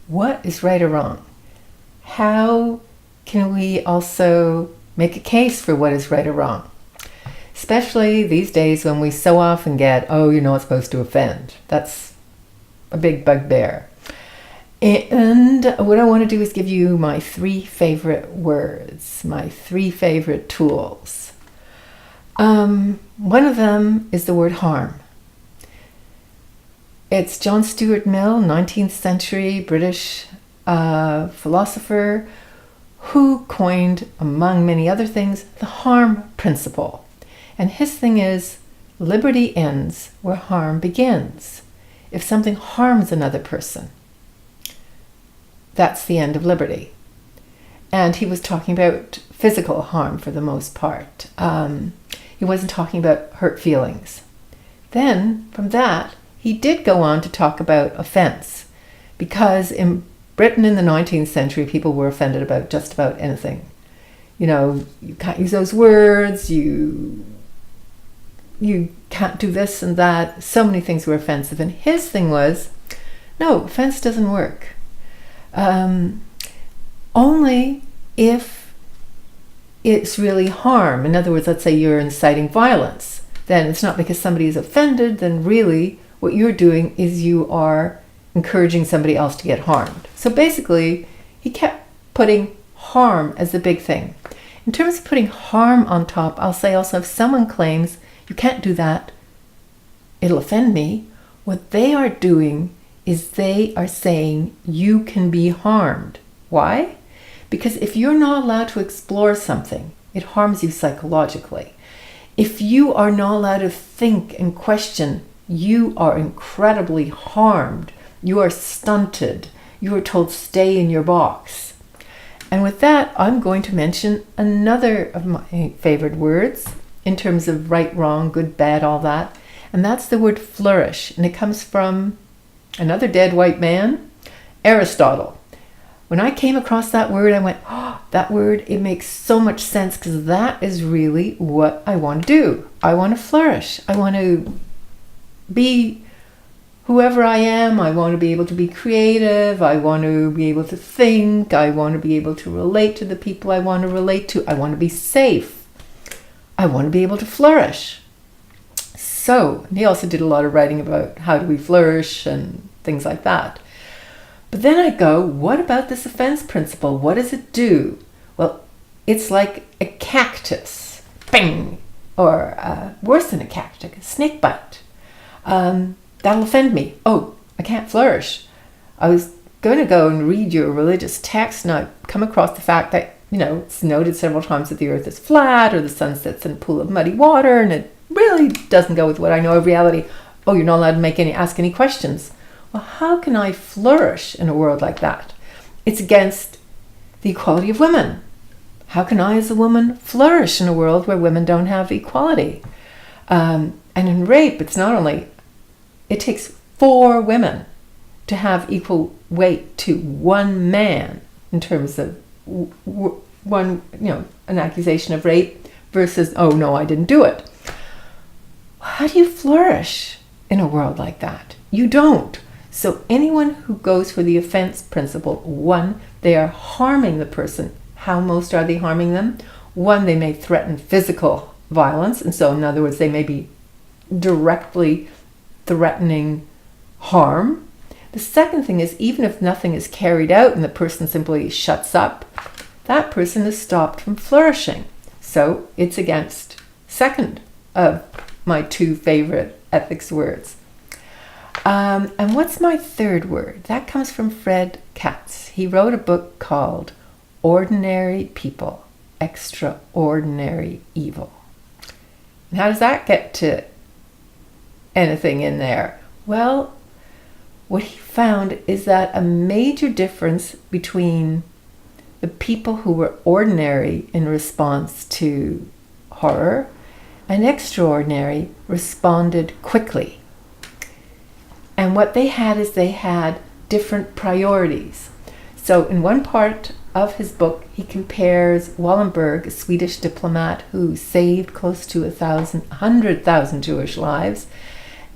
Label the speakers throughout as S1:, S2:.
S1: what is right or wrong? How can we also make a case for what is right or wrong? Especially these days when we so often get, oh, you're not supposed to offend. That's a big bugbear. And what I want to do is give you my 3 favorite words, my 3 favorite tools. One of them is the word harm. It's John Stuart Mill, 19th century British philosopher, who coined, among many other things, the harm principle. And his thing is, liberty ends where harm begins. If something harms another person, that's the end of liberty. And he was talking about physical harm for the most part. He wasn't talking about hurt feelings. Then, from that, he did go on to talk about offense, because in Britain in the 19th century, people were offended about just about anything. You know, you can't use those words, you can't do this and that. So many things were offensive. And his thing was, no, offense doesn't work. Only if it's really harm. In other words, let's say you're inciting violence. Then it's not because somebody is offended, then really what you're doing is you are encouraging somebody else to get harmed. So basically, he kept putting harm as the big thing. In terms of putting harm on top, I'll say also, if someone claims, you can't do that, it'll offend me, what they are doing is they are saying you can be harmed. Why? Because if you're not allowed to explore something, it harms you psychologically. If you are not allowed to think and question, you are incredibly harmed. You are stunted. You are told stay in your box. And with that, I'm going to mention another of my favorite words in terms of right, wrong, good, bad, all that. And that's the word flourish. And it comes from another dead white man, Aristotle. When I came across that word, I went, oh, that word, it makes so much sense, because that is really what I want to do. I want to flourish. I want to be whoever I am. I want to be able to be creative. I want to be able to think. I want to be able to relate to the people I want to relate to. I want to be safe. I want to be able to flourish. So, and he also did a lot of writing about how do we flourish and things like that. But then I go, what about this offense principle? What does it do? Well, it's like a cactus. Bing! Or worse than a cactus, a snake bite. That'll offend me. Oh, I can't flourish. I was going to go and read your religious text, and I come across the fact that, you know, it's noted several times that the earth is flat, or the sun sets in a pool of muddy water, and it really doesn't go with what I know of reality. Oh, you're not allowed to ask any questions. Well, how can I flourish in a world like that? It's against the equality of women. How can I as a woman flourish in a world where women don't have equality? And in rape, it's not only, it takes 4 women to have equal weight to 1 man in terms of one, an accusation of rape versus, oh no, I didn't do it. How do you flourish in a world like that? You don't. So anyone who goes for the offense principle, 1, they are harming the person. How most are they harming them? 1, they may threaten physical violence. And so in other words, they may be directly threatening harm. The second thing is, even if nothing is carried out and the person simply shuts up, that person is stopped from flourishing. So it's against second of my 2 favorite ethics words. And what's my third word? That comes from Fred Katz. He wrote a book called Ordinary People, Extraordinary Evil. And how does that get to anything in there? Well, what he found is that a major difference between the people who were ordinary in response to horror and extraordinary responded quickly. And what they had is they had different priorities. So in one part of his book, he compares Wallenberg, a Swedish diplomat who saved close to 100,000 Jewish lives,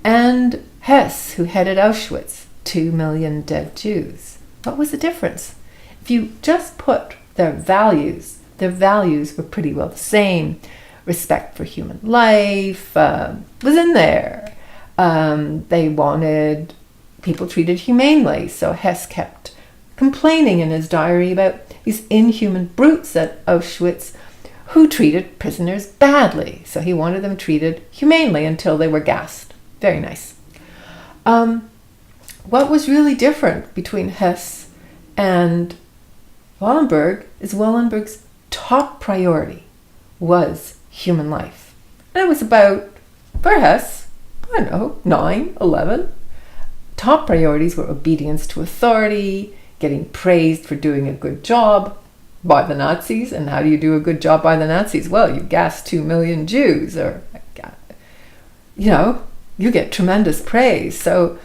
S1: and Hess, who headed Auschwitz, 2 million dead Jews. What was the difference? If you just put their values were pretty well the same. Respect for human life was in there. They wanted people treated humanely. So Hess kept complaining in his diary about these inhuman brutes at Auschwitz who treated prisoners badly. So he wanted them treated humanely until they were gassed. Very nice. What was really different between Hess and Wallenberg is Wallenberg's top priority was human life. And it was about, for Hess, I don't know, 9, 11. Top priorities were obedience to authority, getting praised for doing a good job by the Nazis. And how do you do a good job by the Nazis? Well, you gas 2 million Jews, or, you get tremendous praise. So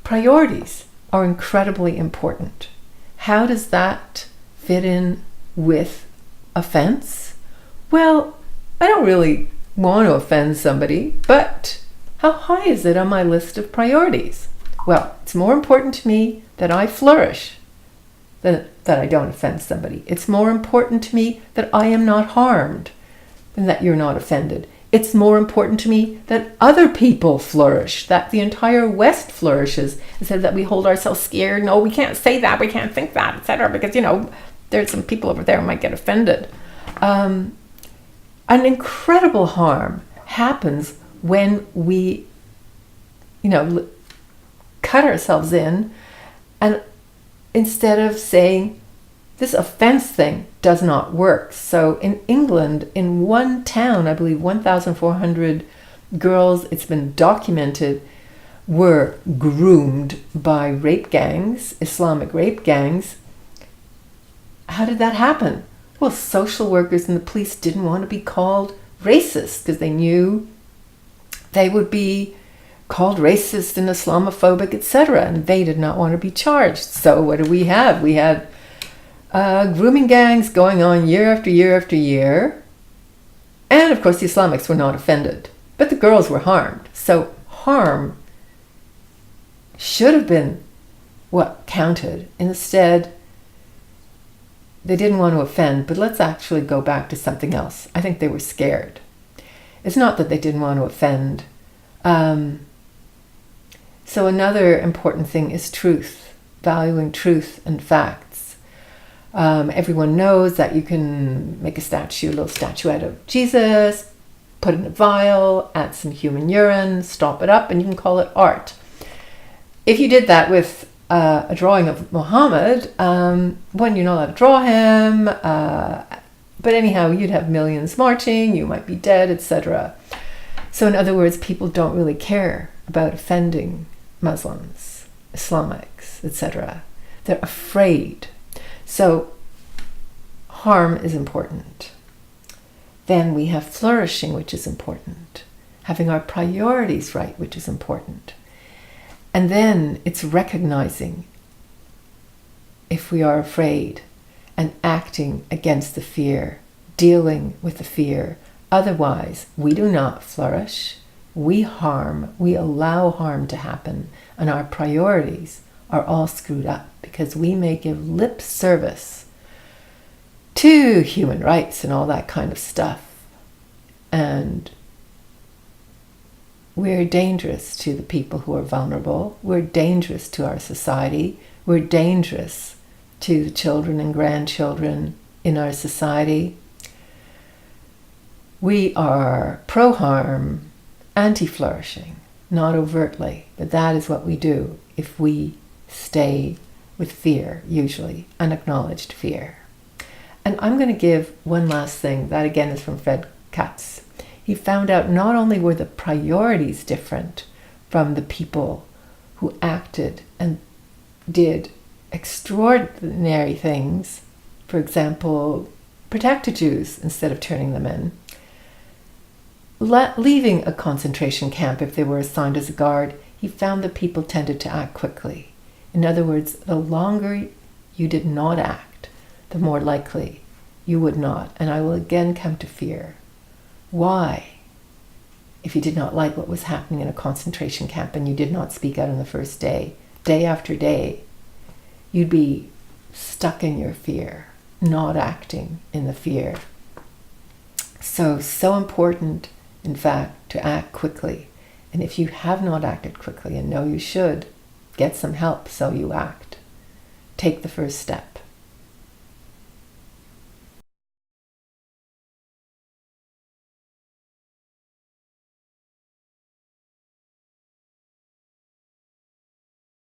S1: priorities are incredibly important. How does that fit in with offense? Well, I don't really want to offend somebody, but how high is it on my list of priorities? Well, it's more important to me that I flourish than that I don't offend somebody. It's more important to me that I am not harmed than that you're not offended. It's more important to me that other people flourish, that the entire West flourishes, instead of that we hold ourselves scared. No, we can't say that, we can't think that, etc. Because, there's some people over there who might get offended. An incredible harm happens when we, cut ourselves in, and instead of saying, this offense thing does not work. So in England, in one town, I believe 1,400 girls, it's been documented, were groomed by rape gangs, Islamic rape gangs. How did that happen? Well, social workers and the police didn't want to be called racist because they knew they would be called racist and Islamophobic, etc. And they did not want to be charged. So what do we have? We had grooming gangs going on year after year after year. And of course the Islamics were not offended, but the girls were harmed. So harm should have been what counted. Instead, they didn't want to offend, but let's actually go back to something else. I think they were scared. It's not that they didn't want to offend. So another important thing is truth, valuing truth and facts. Everyone knows that you can make a little statuette of Jesus, put it in a vial, add some human urine, stomp it up, and you can call it art. If you did that with a drawing of Muhammad, one, you're not allowed to draw him, but anyhow, you'd have millions marching, you might be dead, etc. So in other words, people don't really care about offending Muslims, Islamics, etc. They're afraid. So harm is important. Then we have flourishing, which is important. Having our priorities right, which is important. And then it's recognizing if we are afraid and acting against the fear, dealing with the fear. Otherwise, we do not flourish. We harm, we allow harm to happen, and our priorities are all screwed up because we may give lip service to human rights and all that kind of stuff. And we're dangerous to the people who are vulnerable. We're dangerous to our society. We're dangerous to the children and grandchildren in our society. We are pro-harm, anti-flourishing, not overtly, but that is what we do if we stay with fear, usually unacknowledged fear. And I'm going to give one last thing. That again is from Fred Katz. He found out not only were the priorities different from the people who acted and did extraordinary things, for example, protected Jews instead of turning them in, leaving a concentration camp if they were assigned as a guard, he found that people tended to act quickly. In other words, the longer you did not act, the more likely you would not. And I will again come to fear. Why? If you did not like what was happening in a concentration camp and you did not speak out on the first day, day after day, you'd be stuck in your fear, not acting in the fear. So important, in fact, to act quickly. And if you have not acted quickly and know you should, get some help so you act. Take the first step.